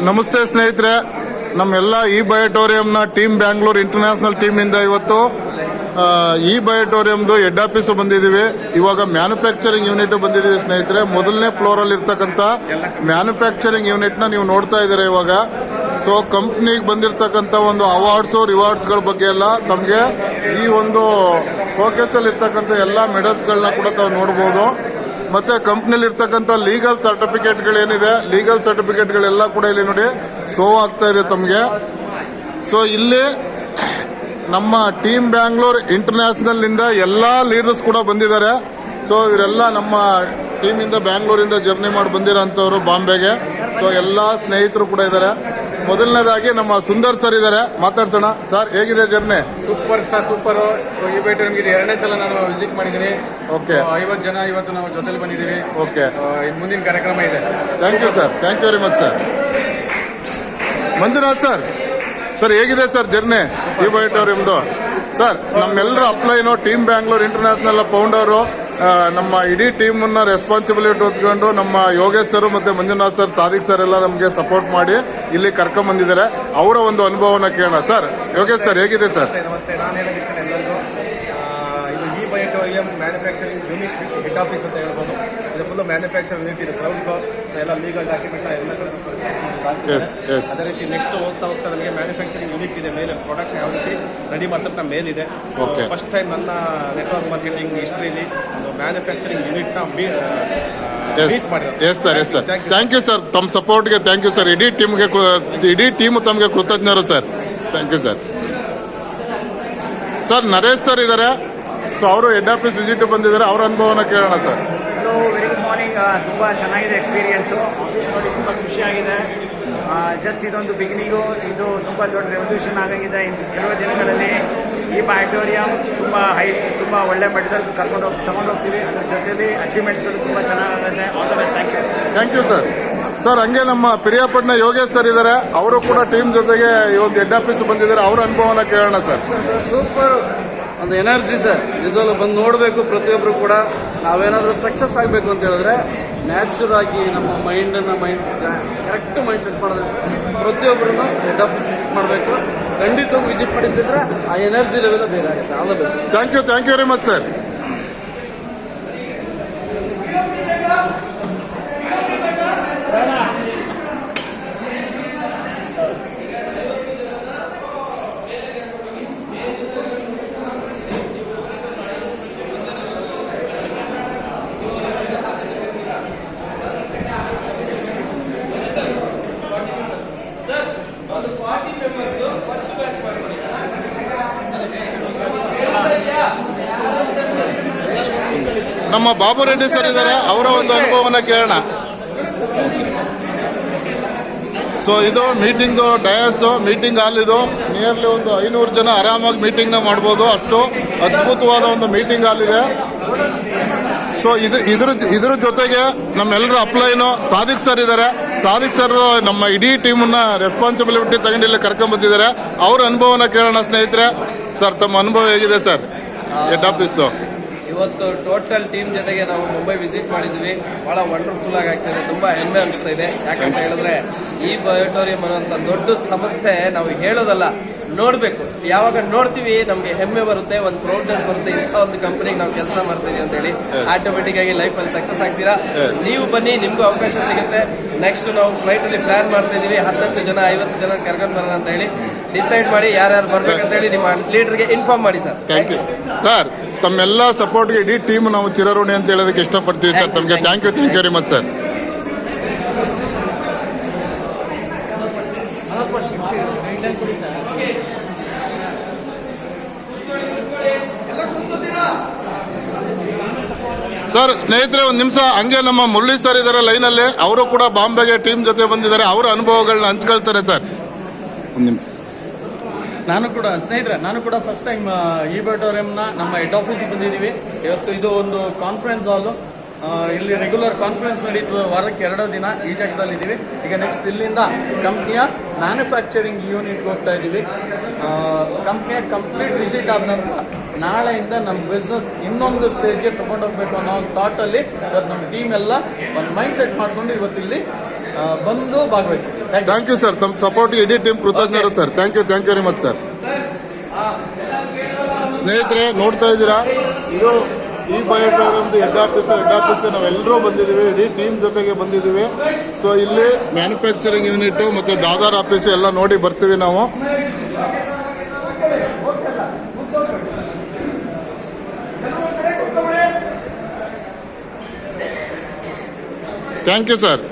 ನಮಸ್ತೆ ಸ್ನೇಹಿತರೆ, ನಮ್ಮೆಲ್ಲ ಈ ಬಯೋಟೋರಿಯಂನ ಟೀಮ್ ಬ್ಯಾಂಗ್ಳೂರ್ ಇಂಟರ್ನ್ಯಾಷನಲ್ ಟೀಮ್ ಇಂದ ಇವತ್ತು ಈ ಬಯೋಟೋರಿಯಂದು ಹೆಡ್ ಆಫೀಸ್ ಬಂದಿದ್ದೀವಿ. ಇವಾಗ ಮ್ಯಾನುಫ್ಯಾಕ್ಚರಿಂಗ್ ಯೂನಿಟ್ ಬಂದಿದ್ದೀವಿ ಸ್ನೇಹಿತರೆ. ಮೊದಲನೇ ಫ್ಲೋರ್ ಅಲ್ಲಿ ಇರ್ತಕ್ಕಂಥ ಮ್ಯಾನುಫ್ಯಾಕ್ಚರಿಂಗ್ ಯೂನಿಟ್ ನ ನೀವು ನೋಡ್ತಾ ಇದ್ದೀರಾ ಇವಾಗ. ಸೊ ಕಂಪ್ನಿಗೆ ಬಂದಿರತಕ್ಕಂಥ ಒಂದು ಅವಾರ್ಡ್ಸ್ ರಿವಾರ್ಡ್ಸ್ ಗಳ ಬಗ್ಗೆ ಎಲ್ಲ ತಮಗೆ ಈ ಒಂದು ಫೋಕಸ್ ಅಲ್ಲಿ ಇರ್ತಕ್ಕಂಥ ಎಲ್ಲ ಮೆಡಲ್ಸ್ ಗಳನ್ನ ಕೂಡ ತಾವು ನೋಡಬಹುದು. ಮತ್ತೆ ಕಂಪ್ನಿಲಿ ಇರ್ತಕ್ಕಂಥ ಲೀಗಲ್ ಸರ್ಟಿಫಿಕೇಟ್ಗಳೇನಿದೆ, ಲೀಗಲ್ ಸರ್ಟಿಫಿಕೇಟ್ಗಳೆಲ್ಲ ಕೂಡ ಇಲ್ಲಿ ನೋಡಿ ಶೋ ಆಗ್ತಾ ಇದೆ ತಮಗೆ. ಸೊ ಇಲ್ಲಿ ನಮ್ಮ ಟೀಮ್ ಬ್ಯಾಂಗ್ಳೂರ್ ಇಂಟರ್ನ್ಯಾಷನಲ್ ಇಂದ ಎಲ್ಲಾ ಲೀಡರ್ಸ್ ಕೂಡ ಬಂದಿದ್ದಾರೆ. ಸೊ ಇವರೆಲ್ಲ ನಮ್ಮ ಟೀಮ್ ಇಂದ ಬ್ಯಾಂಗ್ಳೂರಿಂದ ಜರ್ನಿ ಮಾಡಿ ಬಂದಿರೋಂಥವ್ರು ಬಾಂಬೆಗೆ. ಸೊ ಎಲ್ಲಾ ಸ್ನೇಹಿತರು ಕೂಡ ಇದ್ದಾರೆ. ಮೊದಲನೇದಾಗಿ ನಮ್ಮ ಸುಂದರ್ ಸರ್ ಇದ್ದಾರೆ, ಮಾತಾಡ್ಸೋಣ. ಸರ್, ಹೇಗಿದೆ ಜರ್ನಿ? Super sir, super. ಈ ಬೈಟ್ ನಮಗೆ ಎರಡನೇ ಸಲ ನಾನು ವಿಸಿಟ್ ಮಾಡಿದ್ದೀನಿ. ಓಕೆ, 50 ಜನ ಇವತ್ತು ನಾವು ಜೊತೆಲಿ ಬಂದಿದ್ದೀವಿ. ಓಕೆ, ಮುಂದಿನ ಕಾರ್ಯಕ್ರಮ ಇದೆ. Thank you sir, thank you very much sir. Manjunath sir, sir ಹೇಗಿದೆ ಸರ್ ಜರ್ನಿ ಈ ಬಯೋಟೋರಿಯಂದು? ಸರ್, ನಮ್ಮೆಲ್ಲರ ಅಪ್ಲೈನು ಟೀಮ್ ಬ್ಯಾಂಗ್ಳೂರ್ ಇಂಟರ್ನ್ಯಾಷನಲ್ ಫೌಂಡರು ನಮ್ಮ ಇಡೀ ಟೀಮ್ ಅನ್ನ ರೆಸ್ಪಾನ್ಸಿಬಿಲಿಟಿ ಹೊತ್ಕೊಂಡು ನಮ್ಮ ಯೋಗೇಶ್ ಸರ್ ಮತ್ತೆ ಮಂಜುನಾಥ್ ಸರ್, ಸಾದಿಕ್ ಸರ್ ಎಲ್ಲ ನಮಗೆ ಸಪೋರ್ಟ್ ಮಾಡಿ ಇಲ್ಲಿ ಕರ್ಕೊಂಡ್ ಬಂದಿದ್ದಾರೆ. ಅವರ ಒಂದು ಅನುಭವನ ಕೇಳೋಣ. ಸರ್, ಯೋಗೇಶ್ ಸರ್ ಹೇಗಿದೆ ಸರ್? ನಮಸ್ತೆ. ನಾನು ಹೇಳೋದಿಷ್ಟ ಎಲ್ಲರಿಗೂ, ಇದು ಈ ಬಯೋಟೋರಿಯಂ ಮ್ಯಾನುಫ್ಯಾಕ್ಚರಿಂಗ್ ಯೂನಿಟ್ ಹೆಡ್ ಆಫೀಸ್ ಅಂತ ಹೇಳ್ಬೋದು. ಇದು ಫುಲ್ ಮ್ಯಾನುಫ್ಯಾಕ್ಚರಿಂಗ್ ಯೂನಿಟ್ ಇದೆ. ಗ್ರೌಂಡ್ ಫ್ಲೋರ್ ಎಲ್ಲ ಲೀಗಲ್ ಡಾಕ್ಯುಮೆಂಟ್ ಎಲ್ಲ ಅದೇ ರೀತಿ ನೆಕ್ಸ್ಟ್ ಹೋಗ್ತಾ ನಮಗೆ ಮ್ಯಾನುಫ್ಯಾಕ್ಚರಿಂಗ್ ಯೂನಿಟ್ ಇದೆ. ಮೇಲೆ ಪ್ರಾಡಕ್ಟ್ ಯಾವ ರೀತಿ ರೆಡಿ ಮಾಡ್ತಾರೆ ಮೇಲಿದೆ. ಫಸ್ಟ್ ಟೈಮ್ ನನ್ನ ನೆಟ್ವರ್ಕ್ ಮಾರ್ಕೆಟಿಂಗ್ ಹಿಸ್ಟ್ರಿಲಿ ಮ್ಯಾನುಫ್ಯಾಕ್ಚರಿಂಗ್ ಯೂನಿಟ್ ನ yes sir, yes sir, thank you sir. ತಮ್ಮ ಸಪೋರ್ಟ್ಗೆ ಥ್ಯಾಂಕ್ ಯು ಸರ್. ಇಡೀ ಟೀಮ್ ತಮಗೆ ಕೃತಜ್ಞರು sir. Thank you sir. Sir, Naresh sir ಇದ್ದಾರೆ. ಸೊ ಅವರು ಹೆಡ್ ಆಫೀಸ್ ವಿಸಿಟ್ ಬಂದಿದ್ದಾರೆ, ಅವರ ಅನುಭವನ ಕೇಳೋಣ ಸರ್. Hello, very good morning. ತುಂಬ ಚೆನ್ನಾಗಿದೆ ಎಕ್ಸ್ಪೀರಿಯನ್ಸು. ಆಫೀಸ್ ನೋಡಿ ತುಂಬ ಖುಷಿಯಾಗಿದೆ. ಜಸ್ಟ್ ಇದೊಂದು ಬಿಗಿನಿಂಗು. ಇದು ತುಂಬ ದೊಡ್ಡ ರೆವಲ್ಯೂಷನ್ ಆಗಿದೆ. ಕೆಲವು ದಿನಗಳಲ್ಲಿ ಈ ಬಯೋಟೋರಿಯಂ ತುಂಬ ಒಳ್ಳೆ ಮಟ್ಟದಲ್ಲಿ ತಗೊಂಡೋಗ್ತೀವಿ. ಅದ್ರ ಜೊತೆಲಿ ಅಚೀವ್ಮೆಂಟ್ಸ್ಗಳು ತುಂಬ ಚೆನ್ನಾಗುತ್ತೆ. All the best. Thank you. Thank you sir. Sir, ಹಂಗೆ ನಮ್ಮ ಪಿರಿಯಾಪಟ್ಟಣ ಯೋಗೇಶ್ ಸರ್ ಇದ್ದಾರೆ. ಅವರು ಕೂಡ ಟೀಮ್ ಜೊತೆಗೆ ಈ ಒಂದು ಹೆಡ್ ಆಫೀಸ್ ಬಂದಿದ್ದಾರೆ. ಅವರ ಅನುಭವನ ಕೇಳೋಣ ಸರ್. ಸೂಪರ್, ಒಂದು ಎನರ್ಜಿ ಸರ್. ನಿಜವಾಗ್ಲೂ ಬಂದು ನೋಡಬೇಕು ಪ್ರತಿಯೊಬ್ಬರು ಕೂಡ. ನಾವೇನಾದ್ರೂ ಸಕ್ಸಸ್ ಆಗಬೇಕು ಅಂತ ಹೇಳಿದ್ರೆ ನ್ಯಾಚುರಲ್ ಆಗಿ ನಮ್ಮ ಮೈಂಡ್ ಕರೆಕ್ಟ್ ಮೈಂಡ್ ಸೆಟ್ ಮಾಡಿದ್ರೆ ಪ್ರತಿಯೊಬ್ಬರನ್ನು ಹೆಡ್ ಆಫೀಸ್ ವಿಸಿಟ್ ಮಾಡಬೇಕು. ಖಂಡಿತವಾಗಿ ವಿಸಿಟ್ ಮಾಡಿಸಿದ್ರೆ ಆ ಎನರ್ಜಿ ಲೆವೆಲ್ ಬೇರೆ ಆಗುತ್ತೆ. All the best. Thank you, thank you very much sir. ನಮ್ಮ ಬಾಬು ರೆಡ್ಡಿ ಸರ್ ಇದ್ದಾರೆ, ಅವರ ಒಂದು ಅನುಭವನ ಕೇಳೋಣ. ಸೊ ಇದು ಮೀಟಿಂಗ್ ಡಯಾಸ್, ಮೀಟಿಂಗ್ ಹಾಲ್. ಇದು ನಿಯರ್ಲಿ ಒಂದು 500 ಜನ ಆರಾಮಾಗಿ ಮೀಟಿಂಗ್ ನ ಮಾಡಬಹುದು. ಅಷ್ಟು ಅದ್ಭುತವಾದ ಒಂದು ಮೀಟಿಂಗ್ ಹಾಲ್ ಇದೆ. ಸೊ ಇದ್ರ ಜೊತೆಗೆ ನಮ್ಮೆಲ್ಲರ ಅಪ್ಲೈನು ಸಾದಿಕ್ ಸರ್ ಇದ್ದಾರೆ. ಸಾದಿಕ್ ಸರ್ ನಮ್ಮ ಇಡೀ ಟೀಮ್ ನ ರೆಸ್ಪಾನ್ಸಿಬಿಲಿಟಿ ತಗೊಂಡು ಇಲ್ಲಿ ಕರ್ಕೊಂಡ್ ಬಂದಿದ್ದಾರೆ. ಅವ್ರ ಅನುಭವನ ಕೇಳೋಣ ಸ್ನೇಹಿತರೆ. ಸರ್, ತಮ್ಮ ಅನುಭವ ಹೇಗಿದೆ ಸರ್ ಹೆಡ್ ಆಫೀಸ್ದು? ಇವತ್ತು ಟೋಟಲ್ ಟೀಮ್ ಜೊತೆಗೆ ನಾವು ಮುಂಬೈ ವಿಸಿಟ್ ಮಾಡಿದ್ವಿ. ಬಹಳ ವಂಡರ್ಫುಲ್ ಆಗಿ ಆಗ್ತಿದೆ. ತುಂಬಾ ಹೆಮ್ಮೆ ಅನಿಸ್ತಾ ಇದೆ. ಯಾಕಂತ ಹೇಳಿದ್ರೆ ಈ ಬಯೋಟೋರಿಯಂ ಅನ್ನೋಂಥ ದೊಡ್ಡ ಸಂಸ್ಥೆ ನಾವು ಹೇಳೋದಲ್ಲ, ನೋಡ್ಬೇಕು. ಯಾವಾಗ ನೋಡ್ತೀವಿ ನಮ್ಗೆ ಹೆಮ್ಮೆ ಬರುತ್ತೆ, ಒಂದು ಪ್ರೌಡ್ನೆಸ್ ಬರುತ್ತೆ. ಇಂಥ ಒಂದು ಕಂಪನಿಗೆ ನಾವು ಕೆಲಸ ಮಾಡ್ತೀವಿ ಅಂತ ಹೇಳಿ ಆಟೋಮೆಟಿಕ್ ಆಗಿ ಲೈಫ್ ಅಲ್ಲಿ ಸಕ್ಸಸ್ ಆಗ್ತೀರಾ. ನೀವು ಬನ್ನಿ, ನಿಮ್ಗೂ ಅವಕಾಶ ಸಿಗುತ್ತೆ. ನೆಕ್ಸ್ಟ್ ನಾವು ಫ್ಲೈಟ್ ಅಲ್ಲಿ ಪ್ಲಾನ್ ಮಾಡ್ತಾ ಇದೀವಿ. 10 ಜನ 50 ಜನ ಕರ್ಕೊಂಡು ಬರೋಣ ಅಂತ ಹೇಳಿ ಡಿಸೈಡ್ ಮಾಡಿ ಯಾರ್ಯಾರು ಬರ್ಬೇಕಂತ ಹೇಳಿ ನಿಮ್ಮ ಲೀಡರ್ಗೆ ಇನ್ಫಾರ್ಮ್ ಮಾಡಿ ಸರ್. Thank you sir. ತಮ್ಮೆಲ್ಲ ಸಪೋರ್ಟ್ಗೆ ಇಡೀ ಟೀಮ್ ನಾವು ಚಿರಋಣಿ ಅಂತ ಹೇಳೋದಕ್ಕೆ ಇಷ್ಟಪಡ್ತೀವಿ ಸರ್. ತಮಗೆ thank you, thank you very much sir. Sir, ಸ್ನೇಹಿತರೆ ಒಂದು ನಿಮಿಷ ಹಂಗೆ ನಮ್ಮ ಮುರಳಿ ಸರ್ ಇದ್ದಾರೆ ಲೈನಲ್ಲಿ. ಅವರು ಕೂಡ ಬಾಂಬೆಗೆ ಟೀಮ್ ಜೊತೆ ಬಂದಿದ್ದಾರೆ. ಅವರ ಅನುಭವಗಳನ್ನ ಹಂಚ್ಕೊಳ್ತಾರೆ ಸರ್. ಒಂದು ನಿಮಿಷ. ನಾನು ಕೂಡ ಫಸ್ಟ್ ಟೈಮ್ ಈ ಬಯೋಟೋರಿಯಂನ ನಮ್ಮ ಹೆಡ್ ಆಫೀಸ್ ಬಂದಿದ್ದೀವಿ. ಇವತ್ತು ಇದು ಒಂದು ಕಾನ್ಫರೆನ್ಸ್ ಹಾಲು. ಇಲ್ಲಿ ರೆಗ್ಯುಲರ್ ಕಾನ್ಫರೆನ್ಸ್ ನಡೀತದೆ, ವಾರಕ್ಕೆ 2 ದಿನ ಈ ಜಾಗದಲ್ಲಿದ್ದೀವಿ. ಈಗ ನೆಕ್ಸ್ಟ್ ಇಲ್ಲಿಂದ ಕಂಪ್ನಿಯ ಮ್ಯಾನುಫ್ಯಾಕ್ಚರಿಂಗ್ ಯೂನಿಟ್ಗೆ ಹೋಗ್ತಾ ಇದ್ದೀವಿ. ಕಂಪ್ನಿಯ ಕಂಪ್ಲೀಟ್ ವಿಸಿಟ್ ಆದ ನಂತರ ನಾಳೆಯಿಂದ ನಮ್ಮ ಬಿಸ್ನೆಸ್ ಇನ್ನೊಂದು ಸ್ಟೇಜ್ಗೆ ತಗೊಂಡೋಗ್ಬೇಕು ಅನ್ನೋ ಒಂದು ಥಾಟಲ್ಲಿ ಇವತ್ತು ನಮ್ಮ ಟೀಮ್ ಎಲ್ಲ ಒಂದು ಮೈಂಡ್ ಸೆಟ್ ಮಾಡಿಕೊಂಡು ಇವತ್ತಿಲ್ಲಿ ಬಂದು ಭಾಗವಹಿಸಿದ್ವಿ. Thank you sir. ತಮ್ಮ ಸಪೋರ್ಟ್ ಇಡೀ ಟೀಮ್ ಕೃತಜ್ಞರು sir. Thank you very much sir. ಸ್ನೇಹಿತರೆ, ನೋಡ್ತಾ ಇದ್ದೀರಾ, ಇದು ಈ ಬಯೋಟೋರಿಯಮ್ದು ಹೆಡ್ ಆಫೀಸ್ಗೆ ನಾವೆಲ್ಲರೂ ಬಂದಿದ್ದೀವಿ, ಇಡೀ ಟೀಮ್ ಜೊತೆಗೆ ಬಂದಿದ್ದೀವಿ. ಸೊ ಇಲ್ಲಿ ಮ್ಯಾನುಫ್ಯಾಕ್ಚರಿಂಗ್ ಯೂನಿಟ್ ಮತ್ತು ದಾದಾರ್ ಆಫೀಸು ಎಲ್ಲ ನೋಡಿ ಬರ್ತೀವಿ ನಾವು. Thank you sir.